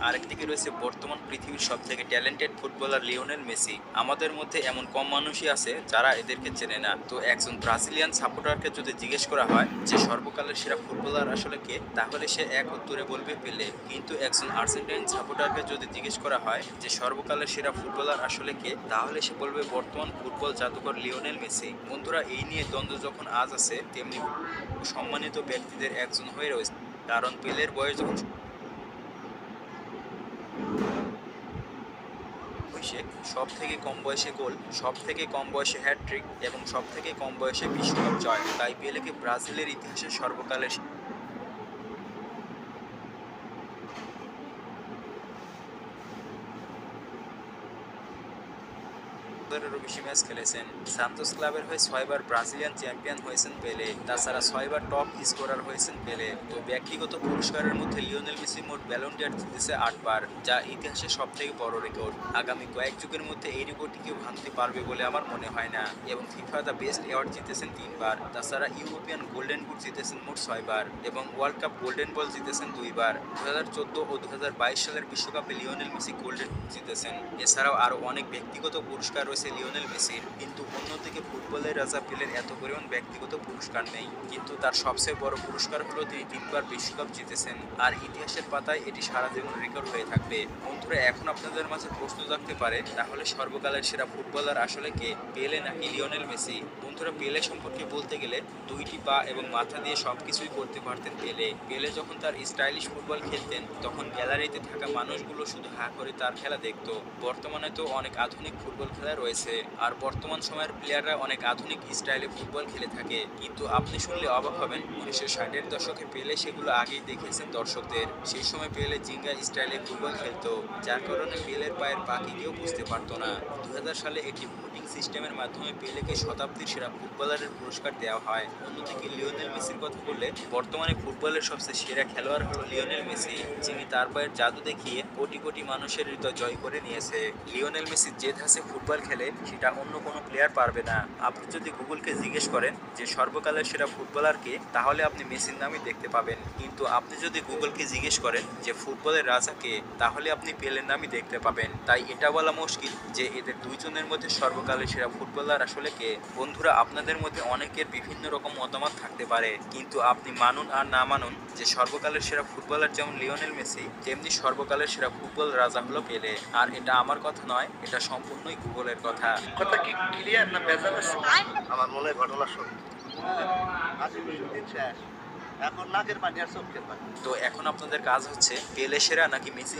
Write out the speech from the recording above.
আরেকদিকে রয়েছে বর্তমান পৃথিবীর সবথেকে ট্যালেন্টেড ফুটবলার লিওনেল মেসি। আমাদের মধ্যে এমন কম মানুষই আছে যারা এদেরকে চেনে না। তো একজন ব্রাজিলিয়ান সাপোর্টারকে যদি জিজ্ঞেস করা হয় যে সর্বকালের সেরা ফুটবলার আসলে কে, তাহলে সে এক উত্তরে বলবে পেলে। কিন্তু একজন আর্জেন্টাইন সাপোর্টারকে যদি জিজ্ঞেস করা হয় যে সর্বকালের সেরা ফুটবলার আসলে কে, তাহলে সে বলবে বর্তমান ফুটবল জাদুকর লিওনেল মেসি। বন্ধুরা, এই নিয়ে দ্বন্দ্ব যখন আজ আছে, তেমনি সম্মানিত ব্যক্তিদের একজন হয়ে রয়েছে। কারণ পেলের বয়স যখন সব থেকে কম বয়সে গোল, সব থেকে কম বয়সে হ্যাটট্রিক এবং সব থেকে কম বয়সে বিশ্বকাপ জয়, তাই পেলেকে ব্রাজিলের ইতিহাসে সর্বকালের এরও বেশি ম্যাচ খেলেছেন। সান্তোস ক্লাবের হয়ে 6বার ব্রাজিলিয়ান চ্যাম্পিয়ন হয়েছেন পেলে। তাছাড়া 6বার টপ স্কোরার হয়েছেন পেলে। তো ব্যক্তিগত পুরস্কারের মধ্যে লিওনেল মেসি মোট ব্যালন ডি অর জিতেছে 8বার, যা ইতিহাসে সব থেকে বড় রেকর্ড। আগামী কয়েক যুগের মধ্যে এই রেকর্ডটি কেউ ভাঙতে পারবে বলে আমার মনে হয় না। এবং ফিফা দ্য বেস্ট অ্যাওয়ার্ড জিতেছেন 3বার। তাছাড়া ইউরোপিয়ান গোল্ডেন বুট জিতেছেন মোট 6বার এবং ওয়ার্ল্ড কাপ গোল্ডেন বল জিতেছেন 2বার। 2014 ও 2022 সালের বিশ্বকাপে লিওনেল মেসি গোল্ডেন বুট জিতেছেন। এছাড়াও আরও অনেক ব্যক্তিগত পুরস্কার রয়েছে লিওনেল মেসির। কিন্তু অন্যদিকে ফুটবলের রাজা পেলের এত পরিমাণ ব্যক্তিগত পুরস্কার নেই। কিন্তু তার সবচেয়ে বড় পুরস্কার হলো তিনি 3বার বিশ্বকাপ জিতেছেন, আর ইতিহাসের পাতায় এটি সারা জীবন রেকর্ড হয়ে থাকবে। বন্ধুরা, এখন আপনাদের মাঝে প্রশ্ন জাগতে পারে, তাহলে সর্বকালের সেরা ফুটবলার আসলে কে, পেলে নাকি লিওনেল মেসি? বন্ধুরা, পেলে সম্পর্কে বলতে গেলে 2টি পা এবং মাথা দিয়ে সবকিছুই করতে পারতেন পেলে। পেলে যখন তার স্টাইলিশ ফুটবল খেলতেন, তখন গ্যালারিতে থাকা মানুষগুলো শুধু হা করে তার খেলা দেখতো। বর্তমানে তো অনেক আধুনিক ফুটবল খেলা রয়েছে, আর বর্তমান সময়ের প্লেয়াররা অনেক আধুনিক স্টাইলে ফুটবল খেলে থাকে। কিন্তু আপনি শুনলে অবাক হবেন, 1960-এর দশকে পেলে সেগুলো আগেই দেখিয়েছেন দর্শকদের। সেই সময় পেলে জিঙ্গা স্টাইলে ফুটবল খেলতো, যার কারণে পেলের পায়ের পাখি কেউ বুঝতে পারতো না। 2000 সালে একটি ভোটিং সিস্টেমের মাধ্যমে পেলেকে শতাব্দীর সেরা ফুটবলারের পুরস্কার দেওয়া হয়। অন্যদিকে লিওনেল মেসির কথা বললে, বর্তমানে ফুটবলের সবচেয়ে সেরা খেলোয়াড় হলো লিওনেল মেসি, যিনি তার পায়ের জাদু দেখিয়ে কোটি কোটি মানুষের হৃদয় জয় করে নিয়েছে। লিওনেল মেসি যে ধাঁচে ফুটবল খেলে, সেটা অন্য কোনো প্লেয়ার পারবে না। আপনি যদি গুগলকে জিজ্ঞেস করেন যে সর্বকালের সেরা ফুটবলার কে, তাহলে আপনি মেসির নামই দেখতে পাবেন। কিন্তু আপনি যদি গুগলকে জিজ্ঞেস করেন যে ফুটবলের রাজা কে, তাহলে আপনি পেলের নামই দেখতে পাবেন। তাই এটা বলা মুশকিল যে এদের দুইজনের মধ্যে সর্বকালের সেরা ফুটবলার আসলে কে। বন্ধুরা, আপনাদের মধ্যে অনেকের বিভিন্ন রকম মতামত থাকতে পারে, কিন্তু আপনি মানুন আর না মানুন যে সর্বকালের সেরা ফুটবলার যেমন লিওনেল মেসি, তেমনি সর্বকালের সেরা ফুটবল রাজা হলো পেলে। আর এটা আমার কথা নয়, এটা সম্পূর্ণই গুগলের কথা। কথা কি ক্লিয়ার না ভেজাল আছে? আমার মনে হয় ঘটনা সত্যি। আজীবন দিন শেষ। এখন নাকের পানি আর চোখের পানি। তো এখন আপনাদের কাজ হচ্ছে পেলে সেরা নাকি মেসি